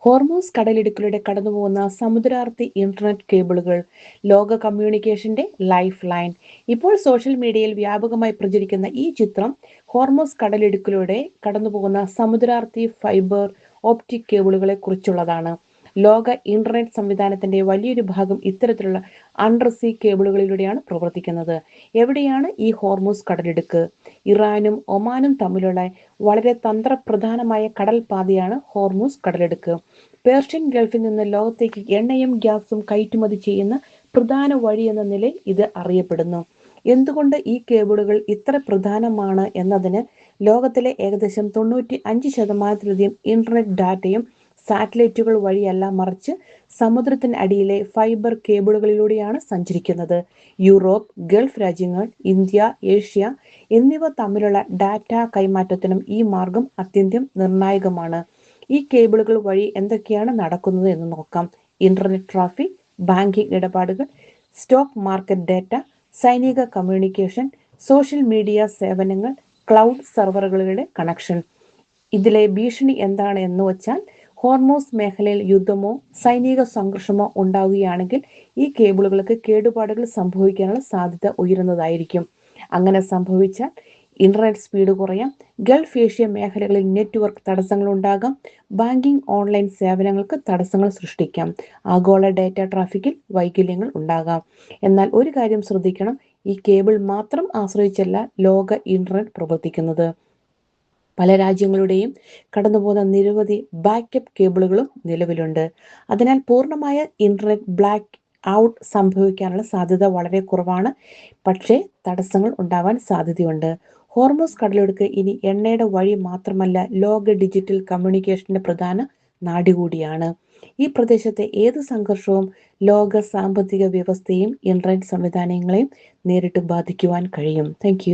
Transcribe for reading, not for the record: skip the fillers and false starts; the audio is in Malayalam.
ഹോർമൂസ് കടലിടുക്കിലൂടെ കടന്നുപോകുന്ന സമുദ്രാർത്തി ഇന്റർനെറ്റ് കേബിളുകൾ ലോക കമ്മ്യൂണിക്കേഷന്റെ ലൈഫ് ലൈൻ. ഇപ്പോൾ സോഷ്യൽ മീഡിയയിൽ വ്യാപകമായി പ്രചരിക്കുന്ന ഈ ചിത്രം ഹോർമൂസ് കടലിടുക്കിലൂടെ കടന്നുപോകുന്ന സമുദ്രാർത്തി ഫൈബർ ഓപ്റ്റിക് കേബിളുകളെ കുറിച്ചുള്ളതാണ്. ലോക ഇന്റർനെറ്റ് സംവിധാനത്തിന്റെ വലിയൊരു ഭാഗം ഇത്തരത്തിലുള്ള അണ്ടർസീ കേബിളുകളിലൂടെയാണ് പ്രവർത്തിക്കുന്നത്. എവിടെയാണ് ഈ ഹോർമൂസ് കടലിടുക്ക്? ഇറാനും ഒമാനും തമ്മിലുള്ള വളരെ തന്ത്രപ്രധാനമായ കടൽ പാതയാണ് ഹോർമൂസ് കടലിടുക്ക്. പേർഷ്യൻ ഗൾഫിൽ നിന്ന് ലോകത്തേക്ക് എണ്ണയും ഗ്യാസും കയറ്റുമതി ചെയ്യുന്ന പ്രധാന വഴി എന്ന നിലയിൽ ഇത് അറിയപ്പെടുന്നു. എന്തുകൊണ്ട് ഈ കേബിളുകൾ ഇത്ര പ്രധാനമാണ് എന്നതിന് ലോകത്തിലെ ഏകദേശം 95% ഇന്റർനെറ്റ് ഡാറ്റയും സാറ്റലൈറ്റുകൾ വഴിയല്ല, മറിച്ച് സമുദ്രത്തിനടിയിലെ ഫൈബർ കേബിളുകളിലൂടെയാണ് സഞ്ചരിക്കുന്നത്. യൂറോപ്പ്, ഗൾഫ് രാജ്യങ്ങൾ, ഇന്ത്യ, ഏഷ്യ എന്നിവ തമ്മിലുള്ള ഡാറ്റ കൈമാറ്റത്തിനും ഈ മാർഗം അത്യന്തം നിർണായകമാണ്. ഈ കേബിളുകൾ വഴി എന്തൊക്കെയാണ് നടക്കുന്നത് എന്ന് നോക്കാം. ഇന്റർനെറ്റ് ട്രാഫിക്, ബാങ്കിംഗ് ഇടപാടുകൾ, സ്റ്റോക്ക് മാർക്കറ്റ് ഡാറ്റ, സൈനിക കമ്മ്യൂണിക്കേഷൻ, സോഷ്യൽ മീഡിയ സേവനങ്ങൾ, ക്ലൗഡ് സെർവറുകളുടെ കണക്ഷൻ. ഇതിലെ ഭീഷണി എന്താണ് എന്ന് വെച്ചാൽ, ഹോർമൂസ് മേഖലയിൽ യുദ്ധമോ സൈനിക സംഘർഷമോ ഉണ്ടാവുകയാണെങ്കിൽ ഈ കേബിളുകൾക്ക് കേടുപാടുകൾ സംഭവിക്കാനുള്ള സാധ്യത ഉയരുന്നതായിരിക്കും. അങ്ങനെ സംഭവിച്ചാൽ ഇന്റർനെറ്റ് സ്പീഡ് കുറയാം, ഗൾഫ് ഏഷ്യ മേഖലകളിൽ നെറ്റ്വർക്ക് തടസ്സങ്ങൾ ഉണ്ടാകാം, ബാങ്കിംഗ് ഓൺലൈൻ സേവനങ്ങൾക്ക് തടസ്സങ്ങൾ സൃഷ്ടിക്കാം, ആഗോള ഡാറ്റ ട്രാഫിക്കിൽ വൈകല്യങ്ങൾ ഉണ്ടാകാം. എന്നാൽ ഒരു കാര്യം ശ്രദ്ധിക്കണം, ഈ കേബിൾ മാത്രം ആശ്രയിച്ചല്ല ലോക ഇന്റർനെറ്റ് പ്രവർത്തിക്കുന്നത്. പല രാജ്യങ്ങളുടെയും കടന്നുപോകുന്ന നിരവധി ബാക്കപ്പ് കേബിളുകളും നിലവിലുണ്ട്. അതിനാൽ പൂർണ്ണമായ ഇന്റർനെറ്റ് ബ്ലാക്ക് ഔട്ട് സംഭവിക്കാനുള്ള സാധ്യത വളരെ കുറവാണ്. പക്ഷേ തടസ്സങ്ങൾ ഉണ്ടാവാൻ സാധ്യതയുണ്ട്. ഹോർമൂസ് കടലിടുക്ക് ഇനി എണ്ണയുടെ വഴി മാത്രമല്ല, ലോക ഡിജിറ്റൽ കമ്മ്യൂണിക്കേഷന്റെ പ്രധാന നാഡി കൂടിയാണ്. ഈ പ്രദേശത്തെ ഏത് സംഘർഷവും ലോക സാമ്പത്തിക വ്യവസ്ഥയും ഇന്റർനെറ്റ് സംവിധാനങ്ങളെയും നേരിട്ട് ബാധിക്കുവാൻ കഴിയും. താങ്ക്